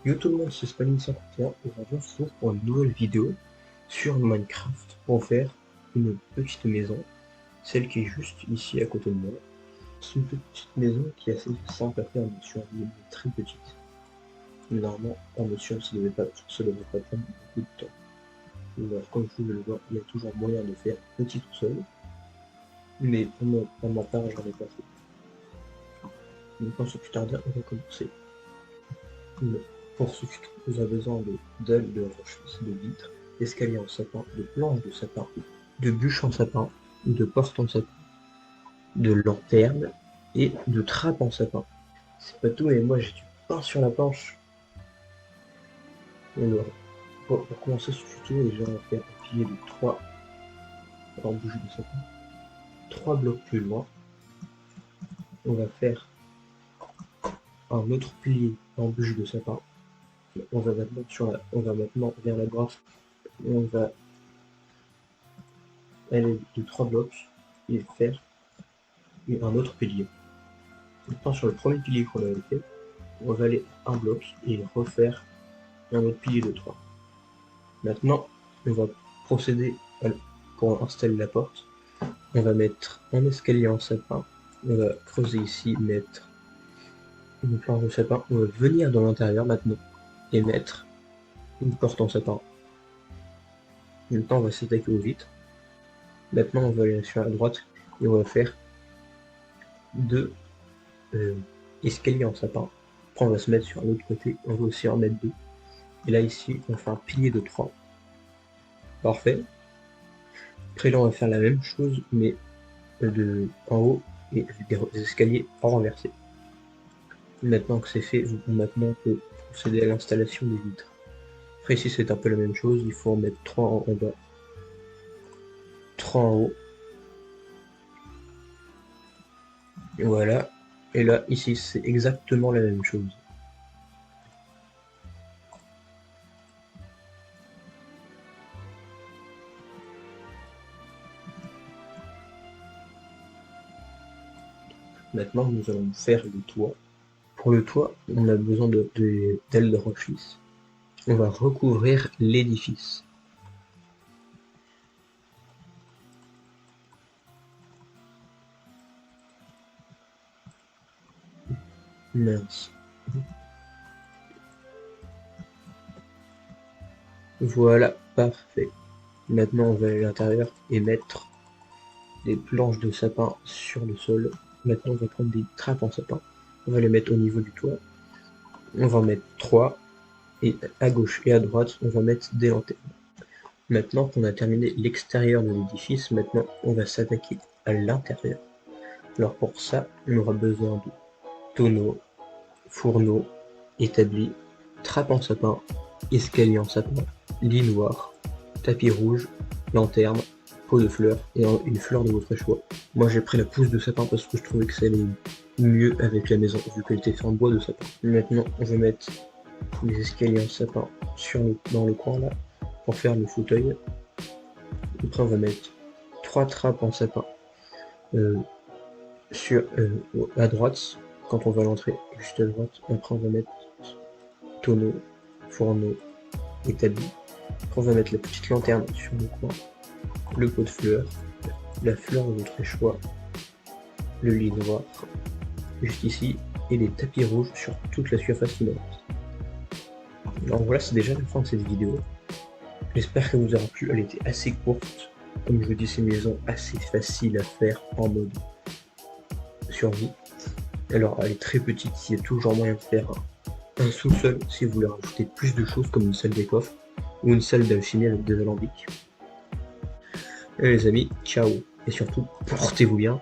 Yo tout le monde, c'est Spaline51 et aujourd'hui on se retrouve pour une nouvelle vidéo sur Minecraft pour faire une petite maison, celle qui est juste ici à côté de moi. C'est une petite maison qui est assez simple à faire, bien sûr, elle est très petite. Mais normalement, en mission, ça devrait pas prendre beaucoup de temps. Alors, comme vous pouvez le voir, il y a toujours moyen de faire petit tout seul, mais pour ma part, j'en ai pas fait. Donc sans plus tarder, on va commencer. Pour ce vous avez besoin de dalles de roche, de vitres, d'escaliers en sapin, de planches de sapin, de bûches en sapin, de portes en sapin, de lanternes et de trappes en sapin. C'est pas tout, mais moi j'ai du pain sur la planche. Alors, pour commencer ce tuto, déjà on va faire un pilier de 3 bûches de sapin. 3 blocs plus loin, on va faire un autre pilier en bûches de sapin. On va maintenant vers la droite et on va aller de 3 blocs et faire un autre pilier. Maintenant sur le premier pilier qu'on avait fait, on va aller un bloc et refaire un autre pilier de 3. Maintenant, on va procéder pour installer la porte. On va mettre un escalier en sapin. On va creuser ici, mettre une planche de sapin. On va venir dans l'intérieur maintenant et mettre une porte en sapin. Maintenant, on va s'attaquer aux vitres. Maintenant, on va aller sur la droite et on va faire 2 escaliers en sapin. Après, on va se mettre sur l'autre côté. On va aussi en mettre 2. Et là, ici, on fait un pilier de 3. Parfait. Après, là, on va faire la même chose, mais en haut et avec des escaliers renversés. Maintenant que c'est fait, on peut procéder à l'installation des vitres. Après, ici, c'est un peu la même chose. Il faut en mettre 3 en bas, 3 en haut. Et voilà. Et là, ici, c'est exactement la même chose. Maintenant, nous allons faire le toit. Pour le toit, on a besoin d'ailes de roche lisse. On va recouvrir l'édifice. Mince. Voilà, parfait. Maintenant, on va aller à l'intérieur et mettre des planches de sapin sur le sol. Maintenant, on va prendre des trappes en sapin. On va les mettre au niveau du toit. On va en mettre 3. Et à gauche et à droite, on va mettre des lanternes. Maintenant qu'on a terminé l'extérieur de l'édifice, maintenant on va s'attaquer à l'intérieur. Alors pour ça, on aura besoin de tonneaux, fourneaux, établis, trappe en sapin, escalier en sapin, lit noir, tapis rouge, lanterne, pot de fleurs et une fleur de votre choix. Moi j'ai pris la pousse de sapin parce que je trouvais que ça allait mieux avec la maison vu qu'elle était faite en bois de sapin. Maintenant on va mettre les escaliers en sapin dans le coin là pour faire le fauteuil. Après on va mettre 3 trappes en sapin à droite quand on va l'entrée, juste à droite. Après on va mettre tonneau, fourneau, établi. Après on va mettre la petite lanterne sur le coin, le pot de fleurs, la fleur de votre choix, le lit noir juste ici et les tapis rouges sur toute la surface innovante. Alors voilà, c'est déjà la fin de cette vidéo. J'espère qu'elle vous aura plu, elle était assez courte. Comme je vous dis, c'est une maison assez facile à faire en mode survie. Alors elle est très petite, il y a toujours moyen de faire un sous-sol si vous voulez rajouter plus de choses comme une salle des coffres ou une salle d'alchimie avec des alambics. Et les amis, ciao et surtout portez-vous bien.